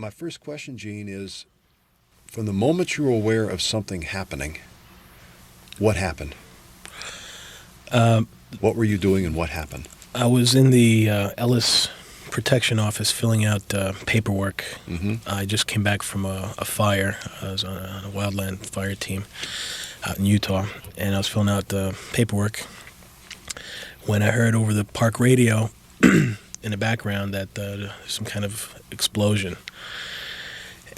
My first question, Gene, is from the moment you were aware of something happening, what happened? What were you doing and what happened? I was in the Ellis Protection Office filling out paperwork. Mm-hmm. I just came back from a fire. I was on a wildland fire team out in Utah, and I was filling out the paperwork when I heard over the park radio in the background that there's some kind of explosion.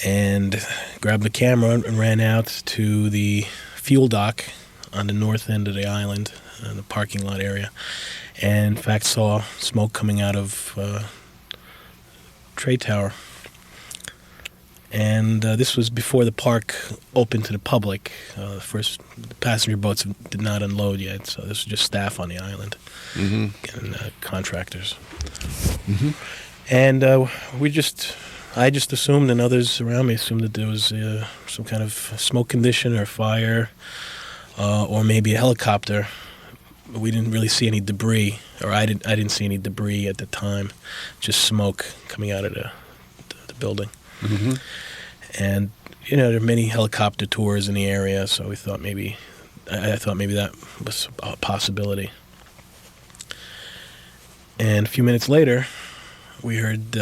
And grabbed the camera and ran out to the fuel dock on the north end of the island, in the parking lot area, and in fact saw smoke coming out of trade tower. And this was before the park opened to the public. The passenger boats did not unload yet, so this was just staff on the island and contractors. Mm-hmm. And I just assumed, and others around me assumed, that there was some kind of smoke condition or fire, or maybe a helicopter. We didn't really see any debris, or I didn't see any debris at the time, just smoke coming out of the building. Mm-hmm. And there are many helicopter tours in the area, so I thought maybe that was a possibility. And a few minutes later, we heard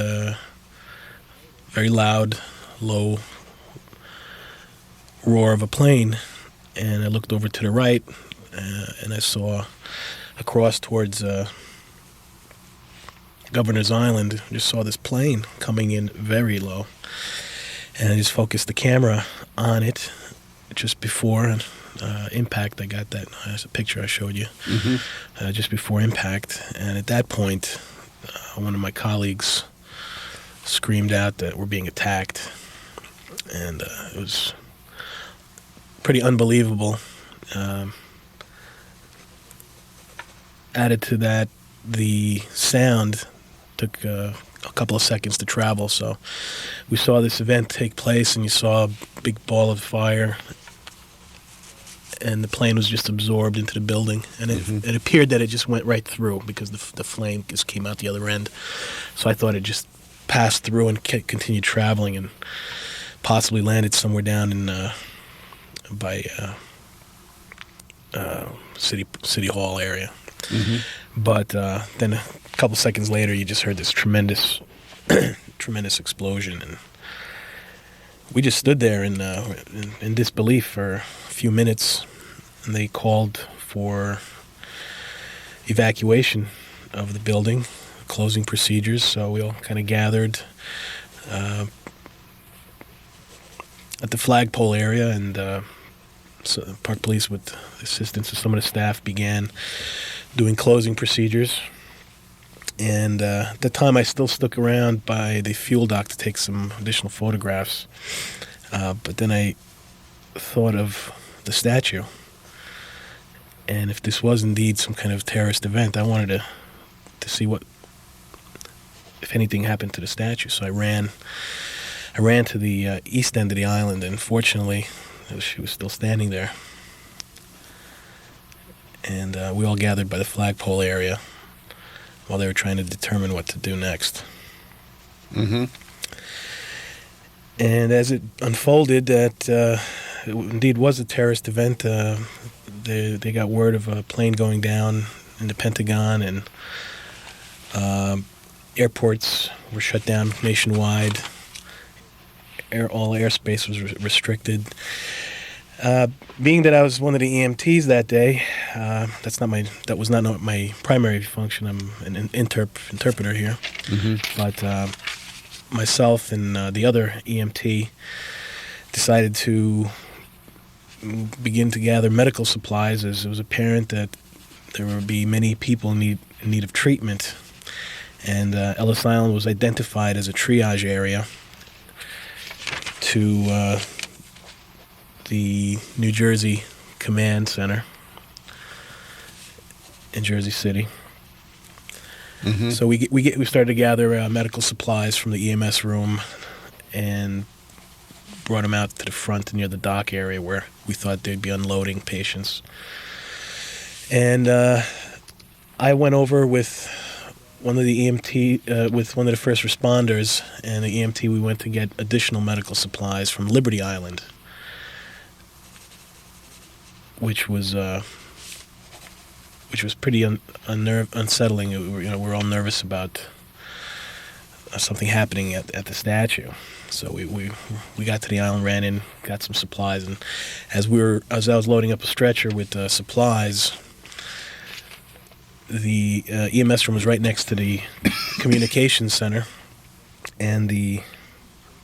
very loud, low roar of a plane, and I looked over to the right, and I saw across towards Governor's Island, just saw this plane coming in very low, and I just focused the camera on it just before impact. I got that as a picture I showed you, just before impact, and at that point, one of my colleagues screamed out that we're being attacked, and it was pretty unbelievable. Added to that, the sound took a couple of seconds to travel, so we saw this event take place, and you saw a big ball of fire, and the plane was just absorbed into the building, and it appeared that it just went right through because the flame just came out the other end. So I thought it just passed through and continued traveling and possibly landed somewhere down in by City Hall area. But then a couple seconds later, you just heard this tremendous explosion, and we just stood there in disbelief for a few minutes, and they called for evacuation of the building, closing procedures. So we all kind of gathered at the flagpole area, and so the park police, with the assistance of some of the staff, began doing closing procedures. And at the time, I still stuck around by the fuel dock to take some additional photographs. But then I thought of the statue. And if this was indeed some kind of terrorist event, I wanted to see what, if anything, happened to the statue. So I ran to the east end of the island, and fortunately, she was still standing there. And we all gathered by the flagpole area while they were trying to determine what to do next. And as it unfolded, that it indeed was a terrorist event. They got word of a plane going down in the Pentagon, and airports were shut down nationwide. All airspace was restricted. Being that I was one of the EMTs that day, that was not my primary function. I'm an interpreter here. But myself and the other EMT decided to begin to gather medical supplies, as it was apparent that there would be many people in need of treatment. And Ellis Island was identified as a triage area to the New Jersey Command Center in Jersey City. So we started to gather medical supplies from the EMS room and brought them out to the front near the dock area where we thought they'd be unloading patients. And I went over with one of the EMT with one of the first responders and the EMT. We went to get additional medical supplies from Liberty Island, which was pretty unsettling. We're all nervous about something happening at the statue. So we got to the island, ran in, got some supplies, and as I was loading up a stretcher with supplies, the EMS room was right next to the communications center, and the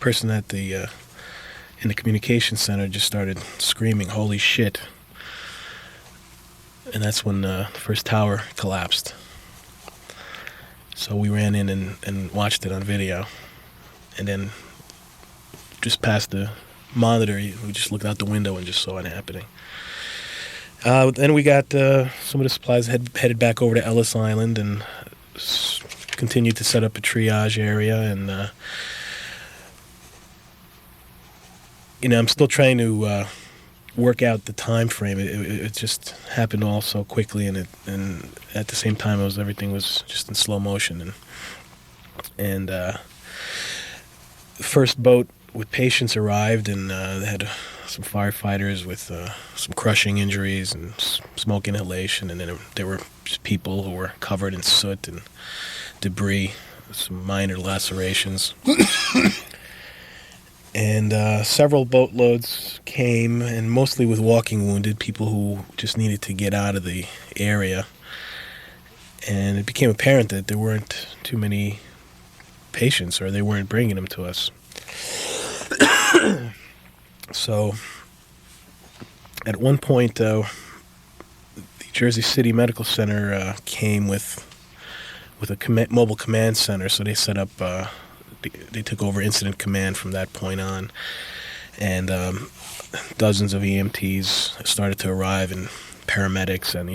person in the communications center just started screaming, "Holy shit!" And that's when the first tower collapsed. So we ran in and watched it on video, and then just past the monitor, we just looked out the window and just saw it happening. Then we got some of the supplies headed back over to Ellis Island and continued to set up a triage area. And I'm still trying to work out the time frame. It just happened all so quickly, and at the same time, everything was just in slow motion. And the first boat with patients arrived, and they had some firefighters with some crushing injuries and smoke inhalation, and then there were just people who were covered in soot and debris, some minor lacerations. And several boatloads came, and mostly with walking wounded, people who just needed to get out of the area. And it became apparent that there weren't too many patients, or they weren't bringing them to us. So, at one point, the Jersey City Medical Center came with a mobile command center, so they set up. They took over incident command from that point on, and dozens of EMTs started to arrive, and paramedics, and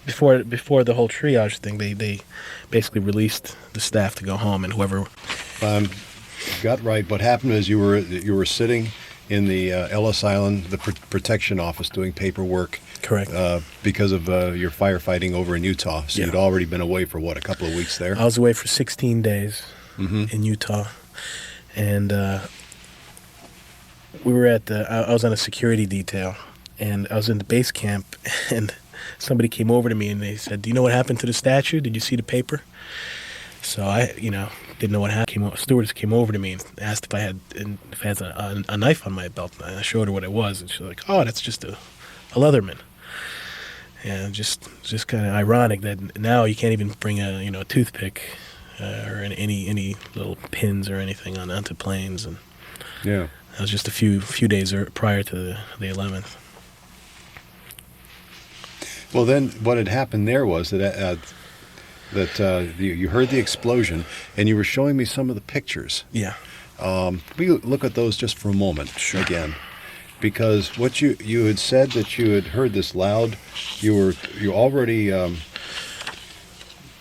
before the whole triage thing, they basically released the staff to go home, and whoever. Got right. What happened is you were sitting in the Ellis Island, the protection office, doing paperwork. Correct. Because of your firefighting over in Utah. So you'd already been away for a couple of weeks there? I was away for 16 days in Utah, and we were I was on a security detail, and I was in the base camp, and somebody came over to me and they said, "Do you know what happened to the statue? Did you see the paper?" So I, didn't know what happened. A stewardess came over to me and asked if I had a knife on my belt. And I showed her what it was, and she was like, "Oh, that's just a Leatherman." And just kind of ironic that now you can't even bring a toothpick or any little pins or anything onto planes. And yeah, that was just a few days prior to the 11th. Well, then what had happened there was that you heard the explosion, and you were showing me some of the pictures. Yeah. We look at those just for a moment. Sure. Again, because what you had said that you had heard this loud. You already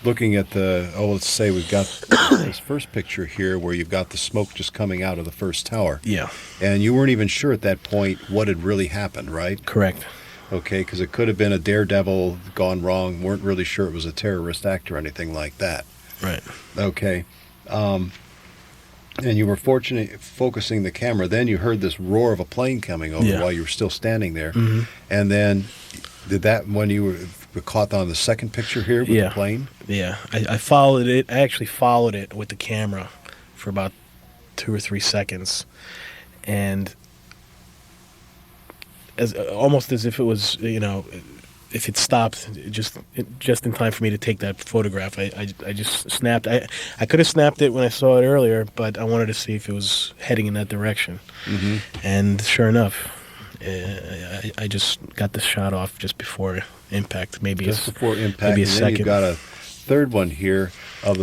looking at let's say we've got this first picture here where you've got the smoke just coming out of the first tower. Yeah. And you weren't even sure at that point what had really happened, right? Correct. Okay, because it could have been a daredevil gone wrong. Weren't really sure it was a terrorist act or anything like that. Right. Okay. And you were fortunate focusing the camera. Then you heard this roar of a plane coming over while you were still standing there. Mm-hmm. And then did that when you were caught on the second picture here with the plane? Yeah. I followed it. I actually followed it with the camera for about 2 or 3 seconds. And almost as if it was, if it stopped just in time for me to take that photograph. I just snapped. I could have snapped it when I saw it earlier, but I wanted to see if it was heading in that direction. Mm-hmm. And sure enough, I just got the shot off just before impact. Maybe a second. You've got a third one here of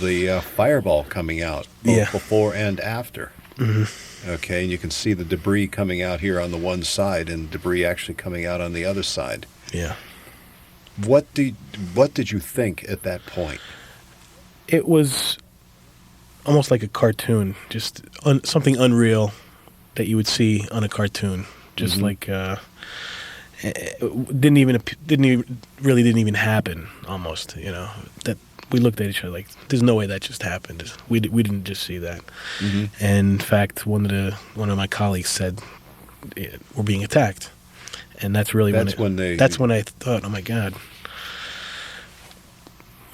the fireball coming out, both before and after. Mm-hmm. Okay, and you can see the debris coming out here on the one side and debris actually coming out on the other side. Yeah. What did you think at that point? It was almost like a cartoon, just something unreal that you would see on a cartoon. Just like it didn't even happen. Almost, that we looked at each other like, there's no way that just happened. We didn't just see that. Mm-hmm. And in fact, one of my colleagues said, we're being attacked. And that's really when I thought, oh my God,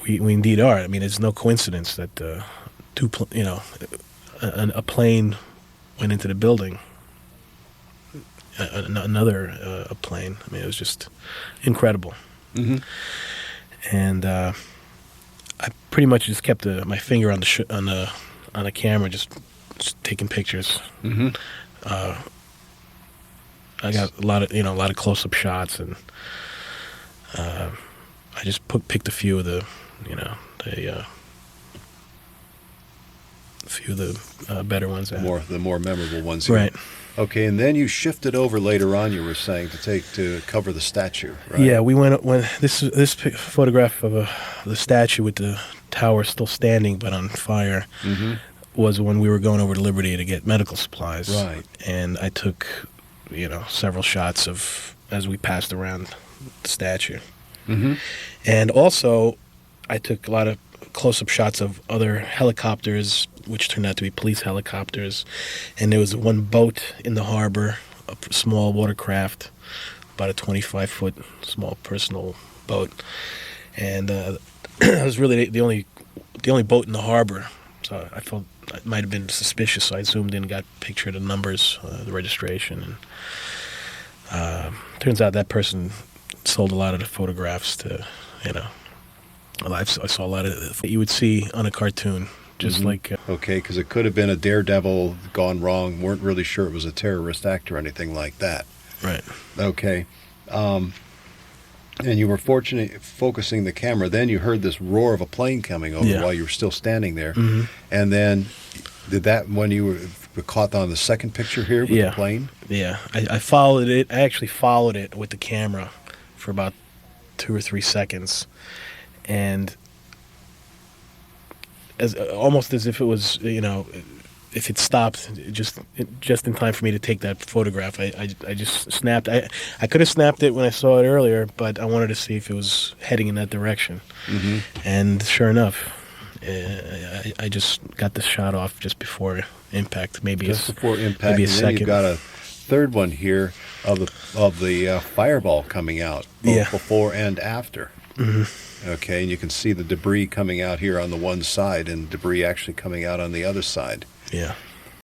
we indeed are. I mean, it's no coincidence that a plane went into the building. Another plane. I mean, it was just incredible. Mm-hmm. And I pretty much just kept my finger on the camera, just taking pictures. Mm-hmm. I got a lot of close-up shots, and I just picked a few of the better ones. The more memorable ones. Here. Right. Okay, and then you shifted over later on. You were saying to cover the statue, right? Yeah, we went when this photograph of the statue with the tower still standing but on fire. Mm-hmm. Was when we were going over to Liberty to get medical supplies. Right. And I took, several shots as we passed around the statue. Mm-hmm. And also, I took a lot of close-up shots of other helicopters, which turned out to be police helicopters. And there was one boat in the harbor, a small watercraft, about a 25-foot small personal boat. And it was really the only boat in the harbor. So I felt it might have been suspicious, so I zoomed in, got a picture of the numbers, the registration, and turns out that person sold a lot of the photographs to, I saw a lot of you would see on a cartoon, just mm-hmm. like... okay, because it could have been a daredevil gone wrong, weren't really sure it was a terrorist act or anything like that. Right. Okay. And you were fortunate focusing the camera. Then you heard this roar of a plane coming over while you were still standing there. Mm-hmm. And then, when you were caught on the second picture here with the plane? Yeah. I followed it. I actually followed it with the camera for about 2 or 3 seconds. And almost as if it was, if it stopped just in time for me to take that photograph, I just snapped. I could have snapped it when I saw it earlier, but I wanted to see if it was heading in that direction. Mm-hmm. And sure enough, I just got the shot off just before impact. Maybe a second. And then you've got a third one here of the fireball coming out, both before and after. Mm-hmm. Okay, and you can see the debris coming out here on the one side and debris actually coming out on the other side. Yeah.